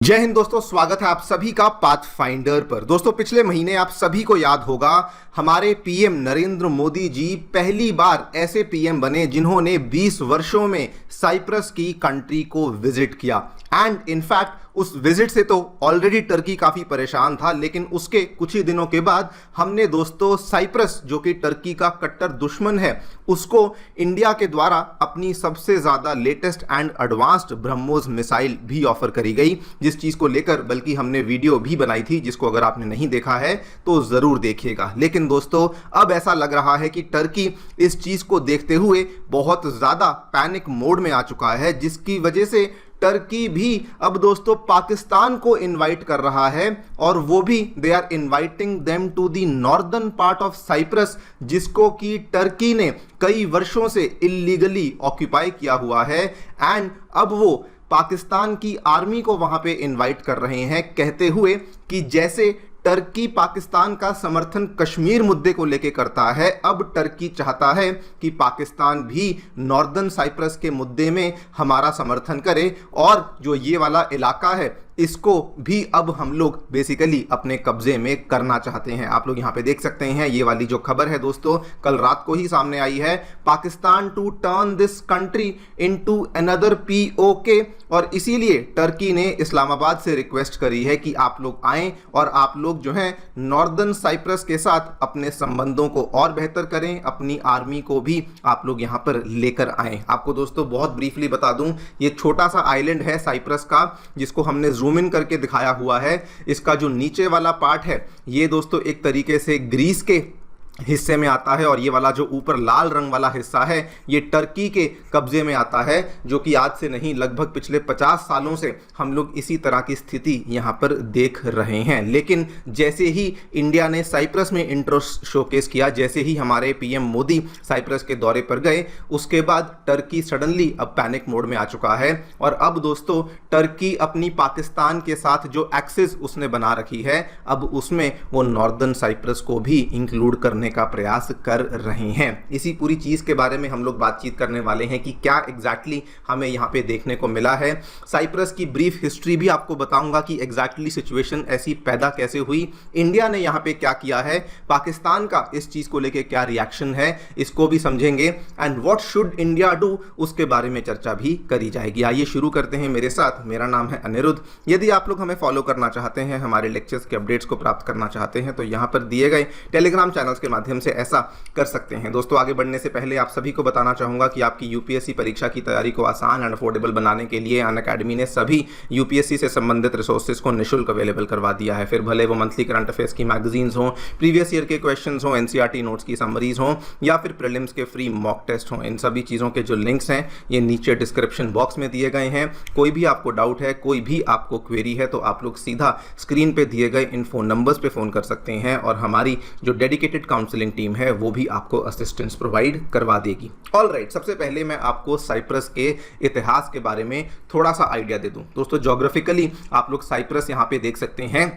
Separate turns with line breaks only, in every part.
जय हिंद दोस्तों, स्वागत है आप सभी का पाथफाइंडर पर। दोस्तों, पिछले महीने आप सभी को याद होगा हमारे पीएम नरेंद्र मोदी जी पहली बार ऐसे पीएम बने जिन्होंने 20 वर्षों में साइप्रस की कंट्री को विजिट किया। एंड इनफैक्ट उस विजिट से तो ऑलरेडी टर्की काफी परेशान था, लेकिन उसके कुछ ही दिनों के बाद हमने दोस्तों साइप्रस, जो कि टर्की का कट्टर दुश्मन है, उसको इंडिया के द्वारा अपनी सबसे ज्यादा latest and advanced BrahMos missile भी ऑफर करी गई, जिस चीज को लेकर बल्कि हमने वीडियो भी बनाई थी, जिसको अगर आपने नहीं देखा है तो जरूर देखिएगा। लेकिन दोस्तों, अब ऐसा लग रहा है कि टर्की इस चीज को देखते हुए बहुत ज्यादा पैनिक मोड में आ चुका है, जिसकी वजह से टर्की भी अब दोस्तों पाकिस्तान को इनवाइट कर रहा है, और वो भी they are inviting them to the northern part of Cyprus, जिसको कि टर्की ने कई वर्षों से इलीगली ऑक्यूपाई किया हुआ है। एंड अब वो पाकिस्तान की आर्मी को वहां पे इनवाइट कर रहे हैं, कहते हुए कि जैसे टर्की पाकिस्तान का समर्थन कश्मीर मुद्दे को लेकर करता है, अब टर्की चाहता है कि पाकिस्तान भी नॉर्दर्न साइप्रस के मुद्दे में हमारा समर्थन करे, और जो ये वाला इलाका है इसको भी अब हम लोग बेसिकली अपने कब्जे में करना चाहते हैं। आप लोग यहाँ पे देख सकते हैं, ये वाली जो खबर है दोस्तों कल रात को ही सामने आई है, Pakistan to turn this country into another PoK, और इसीलिए टर्की ने इस्लामाबाद से रिक्वेस्ट करी है कि आप लोग आएं और आप लोग जो है नॉर्दर्न साइप्रस के साथ अपने संबंधों को और बेहतर करें, अपनी आर्मी को भी आप लोग यहाँ पर लेकर आएं। आपको दोस्तों बहुत ब्रीफली बता दूं, ये छोटा सा आइलैंड है साइप्रस का, जिसको हमने जूम इन करके दिखाया हुआ है। इसका जो नीचे वाला पार्ट है ये दोस्तों एक तरीके से ग्रीस के हिस्से में आता है, और ये वाला जो ऊपर लाल रंग वाला हिस्सा है ये टर्की के कब्जे में आता है, जो कि आज से नहीं लगभग पिछले 50 सालों से हम लोग इसी तरह की स्थिति यहाँ पर देख रहे हैं। लेकिन जैसे ही इंडिया ने साइप्रस में इंटरेस्ट शोकेस किया, जैसे ही हमारे पीएम मोदी साइप्रस के दौरे पर गए, उसके बाद टर्की सडनली अब पैनिक मोड में आ चुका है। और अब दोस्तों टर्की अपनी पाकिस्तान के साथ जो एक्सिस उसने बना रखी है, अब उसमें वो नॉर्दर्न साइप्रस को भी इंक्लूड करने का प्रयास कर रहे हैं। इसी पूरी चीज के बारे में हम लोग बातचीत करने वाले हैं कि क्या एग्जैक्टली हमें यहां पे देखने को मिला है। साइप्रस की ब्रीफ हिस्ट्री भी आपको बताऊंगा कि एग्जैक्टली सिचुएशन ऐसी पैदा कैसे हुई, इंडिया ने यहां पे क्या किया है, पाकिस्तान का इस चीज को लेके क्या रिएक्शन है, इसको भी समझेंगे। And what should India do, उसके बारे में चर्चा भी करी जाएगी। आइए शुरू करते हैं मेरे साथ। मेरा नाम है अनिरुद्ध। यदि आप लोग हमें फॉलो करना चाहते हैं, हमारे लेक्चर्स के अपडेट्स को प्राप्त करना चाहते हैं, तो यहां पर दिए गए टेलीग्राम चैनल्स के माध्यम से ऐसा कर सकते हैं। दोस्तों, आगे बढ़ने से पहले आप सभी को बताना चाहूंगा कि आपकी यूपीएससी परीक्षा की तैयारी को आसान एंड अफोर्डेबल बनाने के लिए अनअकैडमी ने सभी यूपीएससी से संबंधित रिसोर्सेज को निःशुल्क अवेलेबल करवा दिया है। फिर भले वो मंथली करंट अफेयर्स की मैगजीन्स हों, प्रीवियस ईयर के क्वेश्चंस हों, एनसीईआरटी नोट्स की समरीज हों, या फिर प्रीलिम्स के फ्री मॉक टेस्ट हों, इन सभी चीज़ों के जो लिंक्स हैं ये नीचे डिस्क्रिप्शन बॉक्स में दिए गए हैं। कोई भी आपको डाउट है, कोई भी आपको क्वेरी है, तो आप लोग सीधा स्क्रीन पे दिए गए इन फोन नंबर्स पे फोन कर सकते हैं, और हमारी जो डेडिकेटेड काउंसलिंग टीम है वो भी आपको असिस्टेंस प्रोवाइड करवा देगी। ऑलराइट, सबसे पहले मैं आपको साइप्रस के इतिहास के बारे में थोड़ा सा आइडिया दे दूं। दोस्तों, ज्योग्राफिकली आप लोग साइप्रस यहां पे देख सकते हैं।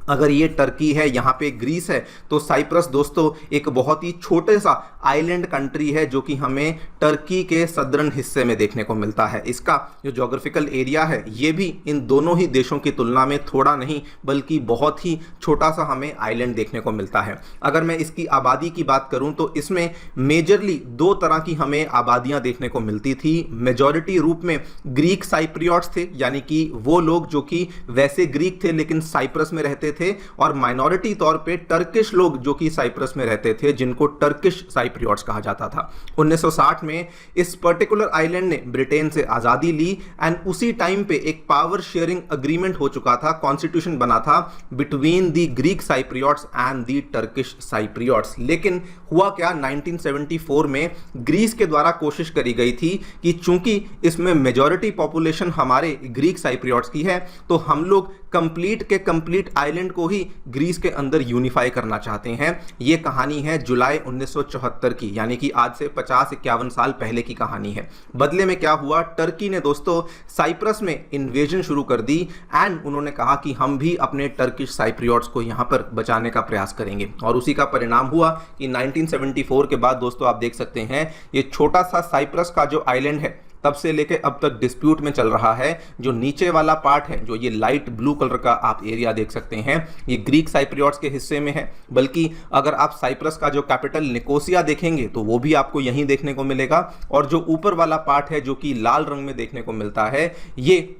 अगर ये टर्की है, यहाँ पे ग्रीस है, तो साइप्रस दोस्तों एक बहुत ही छोटे सा आइलैंड कंट्री है, जो कि हमें टर्की के सदर्न हिस्से में देखने को मिलता है। इसका जो ज्योग्राफिकल एरिया है ये भी इन दोनों ही देशों की तुलना में थोड़ा नहीं बल्कि बहुत ही छोटा सा हमें आइलैंड देखने को मिलता है। अगर मैं इसकी आबादी की बात करूं तो इसमें मेजरली दो तरह की हमें आबादियां देखने को मिलती थी। मेजॉरिटी रूप में ग्रीक साइप्रियट्स थे, यानी कि वो लोग जो कि वैसे ग्रीक थे लेकिन साइप्रस में रहते थे, और माइनॉरिटी तौर पे टर्किश लोग जो कि साइप्रस में रहते थे, जिनको टर्किश साइप्रियट्स कहा जाता था। 1960 में इस पर्टिकुलर आइलैंड ने ब्रिटेन से आजादी ली, एंड उसी टाइम पे एक पावर शेयरिंग अग्रीमेंट हो चुका था, कॉन्स्टिट्यूशन बना था between the Greek Cypriots and the Turkish Cypriots. लेकिन हुआ क्या, 1974 में ग्रीस के द्वारा कोशिश करी गई थी कि चूंकि इसमें मेजॉरिटी पॉपुलेशन हमारे ग्रीक साइप्रियट्स की है, तो हम लोग कंप्लीट के कंप्लीट आइलैंड को ही ग्रीस के अंदर यूनिफाई करना चाहते हैं। यह कहानी है जुलाई 1974 की, यानी कि आज से 50-51 साल पहले की कहानी है। बदले में क्या हुआ, टर्की ने दोस्तों साइप्रस में इन्वेजन शुरू कर दी, एंड उन्होंने कहा कि हम भी अपने टर्किश साइप्रियट्स को यहां पर बचाने का प्रयास करेंगे। और उसी का परिणाम हुआ कि 1974 के बाद दोस्तों आप देख सकते हैं ये छोटा सा साइप्रस का जो आइलैंड है तब से लेके अब तक डिस्प्यूट में चल रहा है। जो नीचे वाला पार्ट है, जो ये लाइट ब्लू कलर का आप एरिया देख सकते हैं, ये ग्रीक साइप्रियट्स के हिस्से में है। बल्कि अगर आप साइप्रस का जो कैपिटल निकोसिया देखेंगे तो वो भी आपको यहीं देखने को मिलेगा। और जो ऊपर वाला पार्ट है जो कि लाल रंग में देखने को मिलता है, ये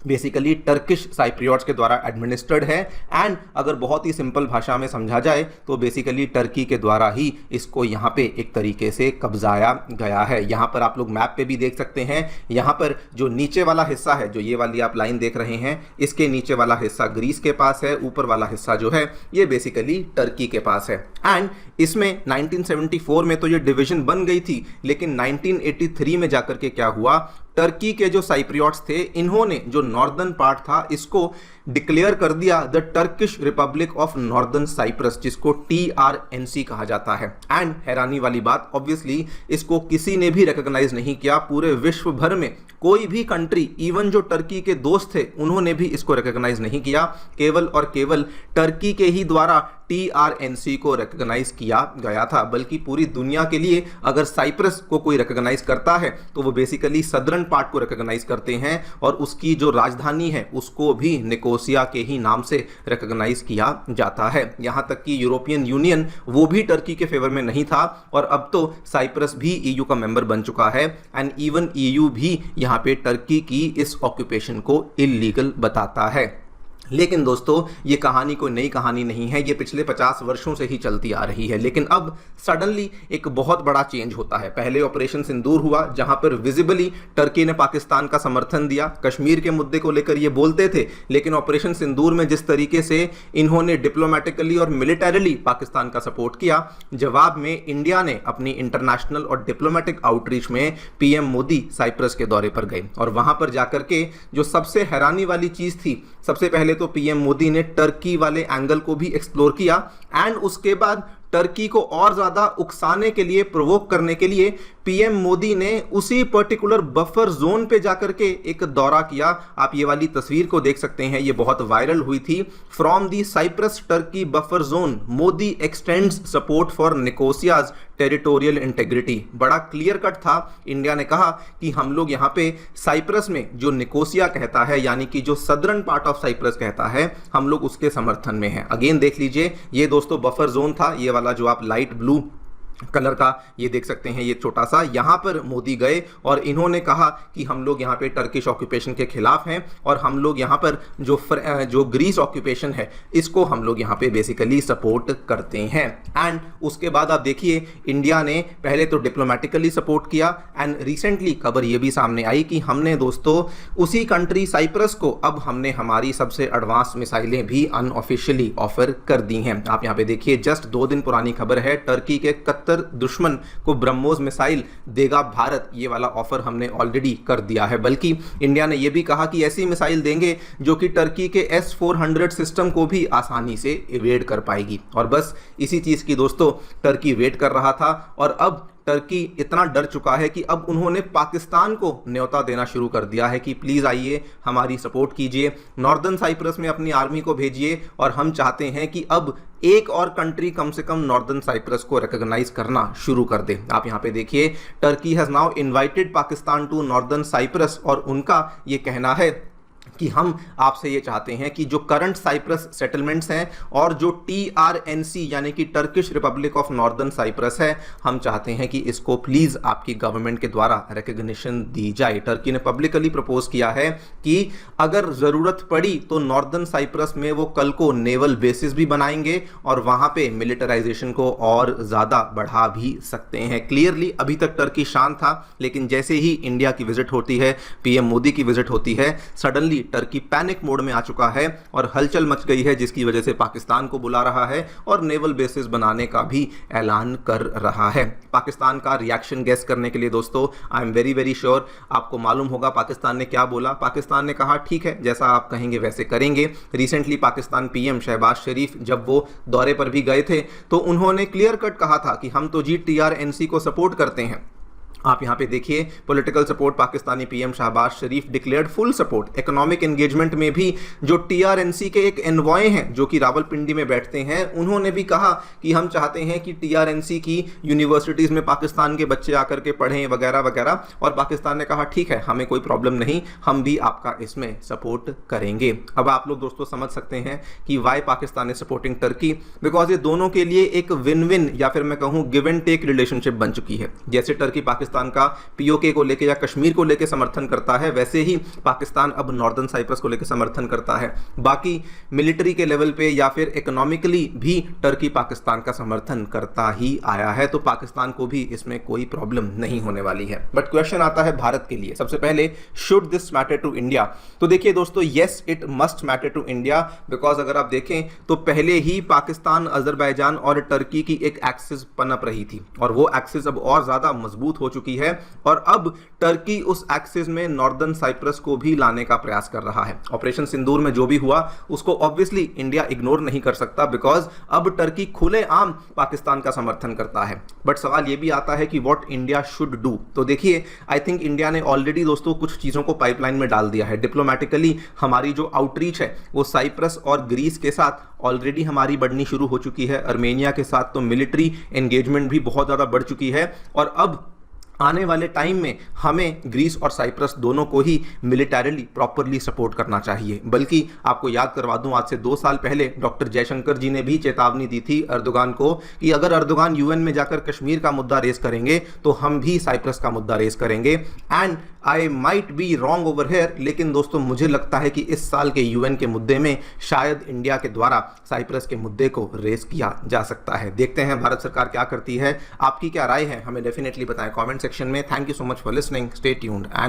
बेसिकली टर्किश साइप्रियट्स के द्वारा एडमिनिस्टर्ड है। एंड अगर बहुत ही सिंपल भाषा में समझा जाए तो बेसिकली टर्की के द्वारा ही इसको यहाँ पे एक तरीके से कब्जाया गया है। यहाँ पर आप लोग मैप पे भी देख सकते हैं, यहाँ पर जो नीचे वाला हिस्सा है, जो ये वाली आप लाइन देख रहे हैं, इसके नीचे वाला हिस्सा ग्रीस के पास है, ऊपर वाला हिस्सा जो है ये बेसिकली टर्की के पास है। एंड इसमें 1974 में तो ये डिवीजन बन गई थी, लेकिन 1983 में जाकर के क्या हुआ, टर्की के जो साइप्रियट्स थे, इन्होंने जो नॉर्दर्न पार्ट था इसको डिक्लेयर कर दिया the Turkish Republic of Northern Cyprus, जिसको TRNC कहा जाता है। एंड हैरानी वाली बात, ऑब्वियसली इसको किसी ने भी रिकॉग्नाइज नहीं किया। पूरे विश्व भर में कोई भी कंट्री, इवन जो टर्की के दोस्त थे, उन्होंने भी इसको रिकॉग्नाइज नहीं किया। केवल और केवल टर्की के ही द्वारा TRNC को रिकॉग्नाइज किया गया था। बल्कि पूरी दुनिया के लिए अगर साइप्रस को कोई रिकॉग्नाइज करता है तो वो बेसिकली सदर्न पार्ट को रिकॉग्नाइज करते हैं, और उसकी जो राजधानी है उसको भी निकोसिया के ही नाम से रिकॉग्नाइज किया जाता है। यहां तक कि यूरोपियन यूनियन वो भी टर्की के फेवर में नहीं था, और अब तो साइप्रस भी EU का मेंबर बन चुका है। एंड इवन EU भी यहां पे टर्की की इस ऑक्यूपेशन को इलीगल बताता है। लेकिन दोस्तों, ये कहानी कोई नई कहानी नहीं है, ये पिछले 50 वर्षों से ही चलती आ रही है। लेकिन अब सडनली एक बहुत बड़ा चेंज होता है। पहले ऑपरेशन सिंदूर हुआ, जहां पर विजिबली टर्की ने पाकिस्तान का समर्थन दिया, कश्मीर के मुद्दे को लेकर ये बोलते थे। लेकिन ऑपरेशन सिंदूर में जिस तरीके से इन्होंने डिप्लोमेटिकली और मिलिटरीली पाकिस्तान का सपोर्ट किया, जवाब में इंडिया ने अपनी इंटरनेशनल और डिप्लोमेटिक आउटरीच में PM मोदी साइप्रस के दौरे पर गए। और वहां पर जाकर के जो सबसे हैरानी वाली चीज थी, सबसे पहले तो PM मोदी ने टर्की वाले एंगल को भी एक्सप्लोर किया, एंड उसके बाद टर्की को और ज्यादा उकसाने के लिए, प्रोवोक करने के लिए PM मोदी ने उसी पर्टिकुलर बफर जोन पे जाकर के एक दौरा किया। आप ये वाली तस्वीर को देख सकते हैं, ये बहुत वायरल हुई थी। From the Cyprus Turkey buffer zone Modi extends support for Nicosia's territorial integrity. बड़ा क्लियर कट था। इंडिया ने कहा कि हम लोग यहाँ पे साइप्रस में जो निकोसिया कहता है, यानी कि जो सदर्न पार्ट ऑफ साइप्रस कहता है, हम लोग उसके समर्थन में हैं। अगेन देख लीजिए, ये दोस्तों बफर जोन था, ये वाला जो आप लाइट ब्लू कलर का ये देख सकते हैं, ये छोटा सा, यहां पर मोदी गए और इन्होंने कहा कि हम लोग यहां पे टर्किश ऑक्यूपेशन के खिलाफ हैं, और हम लोग यहां पर जो ग्रीस ऑक्यूपेशन है इसको हम लोग यहां पे बेसिकली सपोर्ट करते हैं। एंड उसके बाद आप देखिए, इंडिया ने पहले तो डिप्लोमेटिकली सपोर्ट किया, एंड रिसेंटली खबर ये भी सामने आई कि हमने दोस्तों उसी कंट्री साइप्रस को अब हमने हमारी सबसे एडवांस मिसाइलें भी अनऑफिशियली ऑफर कर दी हैं। आप यहां पे देखिए, जस्ट 2 दिन पुरानी खबर है, टर्की के दुश्मन को ब्रह्मोस मिसाइल देगा भारत, ये वाला ऑफर हमने ऑलरेडी कर दिया है। बल्कि इंडिया ने यह भी कहा कि ऐसी मिसाइल देंगे जो कि टर्की के S-400 सिस्टम को भी आसानी से इवेड कर पाएगी। और बस इसी चीज की दोस्तों टर्की वेट कर रहा था, और अब टर्की इतना डर चुका है कि अब उन्होंने पाकिस्तान को न्योता देना शुरू कर दिया है कि प्लीज आइए, हमारी सपोर्ट कीजिए, नॉर्दर्न साइप्रस में अपनी आर्मी को भेजिए, और हम चाहते हैं कि अब एक और कंट्री कम से कम नॉर्दर्न साइप्रस को रिकॉग्नाइज करना शुरू कर दे। आप यहां पे देखिए, Turkey has now invited Pakistan to Northern Cyprus, और उनका ये कहना है कि हम आपसे ये चाहते हैं कि जो करंट साइप्रस सेटलमेंट्स हैं और जो TRNC यानी कि Turkish Republic of Northern Cyprus है, हम चाहते हैं कि इसको प्लीज आपकी गवर्नमेंट के द्वारा रिकॉग्निशन दी जाए। टर्की ने पब्लिकली प्रपोज किया है कि अगर जरूरत पड़ी तो नॉर्दर्न साइप्रस में वो कल को नेवल बेसिस भी बनाएंगे और वहां पे मिलिटराइजेशन को और ज्यादा बढ़ा भी सकते हैं। क्लियरली अभी तक टर्की शांत था, लेकिन जैसे ही इंडिया की विजिट होती है, PM मोदी की विजिट होती है, सडनली टर्की पैनिक मोड में आ चुका है और हलचल मच गई है, जिसकी वजह से पाकिस्तान को बुला रहा है और नेवल बेसिस बनाने का भी ऐलान कर रहा है। पाकिस्तान का रिएक्शन गेस करने के लिए दोस्तों, I am very very sure आपको मालूम होगा पाकिस्तान ने क्या बोला। पाकिस्तान ने कहा ठीक है, जैसा आप कहेंगे वैसे करेंगे। रिसेंटली पाकिस्तान PM शहबाज शरीफ जब वो दौरे पर भी गए थे तो उन्होंने क्लियर कट कहा था कि हम तो जी TRNC को सपोर्ट करते हैं, आप यहाँ पे देखिए, political support Pakistani PM Shahbaz Sharif declared full support. Economic engagement में भी जो टीआरएनसी के एक एनवॉय हैं जो कि रावलपिंडी में बैठते हैं, उन्होंने भी कहा कि हम चाहते हैं कि टीआरएनसी की यूनिवर्सिटीज़ में पाकिस्तान के बच्चे आकर के पढ़ें वगैरह वगैरह, और पाकिस्तान ने कहा ठीक है, हमें कोई प्रॉब्लम नहीं, हम भी आपका इसमें सपोर्ट करेंगे। अब आप लोग दोस्तों समझ सकते हैं कि why Pakistan is supporting Turkey, because ये दोनों के लिए एक विन विन या फिर मैं कहूँ गिव एंड टेक रिलेशनशिप बन चुकी है। जैसे टर्की पाकिस्तान का पीओके को लेके या कश्मीर को लेके समर्थन करता है, वैसे ही पाकिस्तान अब नॉर्दर्न साइप्रस को लेके समर्थन करता है। बाकी मिलिट्री के लेवल पे या फिर इकोनॉमिकली भी टर्की पाकिस्तान का समर्थन करता ही आया है, तो पाकिस्तान को भी इसमें कोई प्रॉब्लम नहीं होने वाली है। बट क्वेश्चन आता है भारत के लिए, सबसे पहले should this matter to India? तो देखिए दोस्तों, yes it must matter to India, because अगर आप देखें तो पहले ही पाकिस्तान, अजरबैजान और टर्की की एक एक्सिस पनप रही थी, और वो एक्सिस अब और ज्यादा मजबूत हो चुकी है, और अब टर्की उस एक्सिस में नॉर्दर्न साइप्रस को भी लाने का प्रयास कर रहा है। ऑपरेशन सिंदूर में जो भी हुआ उसको ऑब्वियसली इंडिया इग्नोर नहीं कर सकता, बिकॉज अब टर्की खुलेआम पाकिस्तान का समर्थन करता है। बट सवाल यह भी आता है कि व्हाट इंडिया शुड डू। तो देखिए, आई थिंक इंडिया ने ऑलरेडी दोस्तों कुछ चीजों को पाइपलाइन में डाल दिया है। डिप्लोमेटिकली हमारी जो आउटरीच है वो साइप्रस और ग्रीस के साथ ऑलरेडी हमारी बढ़नी शुरू हो चुकी है। अर्मेनिया के साथ तो मिलिट्री एंगेजमेंट भी बहुत ज्यादा बढ़ चुकी है, और अब आने वाले टाइम में हमें ग्रीस और साइप्रस दोनों को ही मिलिटरीली प्रॉपरली सपोर्ट करना चाहिए। बल्कि आपको याद करवा दूं, आज से 2 साल पहले डॉक्टर जयशंकर जी ने भी चेतावनी दी थी अर्दोगान को कि अगर अर्दोगान यूएन में जाकर कश्मीर का मुद्दा रेस करेंगे तो हम भी साइप्रस का मुद्दा रेस करेंगे। And I might be wrong over here, लेकिन दोस्तों मुझे लगता है कि इस साल के यूएन के मुद्दे में शायद इंडिया के द्वारा साइप्रस के मुद्दे को रेस किया जा सकता है। देखते हैं भारत सरकार क्या करती है। आपकी क्या राय है, हमें डेफिनेटली बताएं कमेंट सेक्शन में। Thank you so much for listening, stay tuned and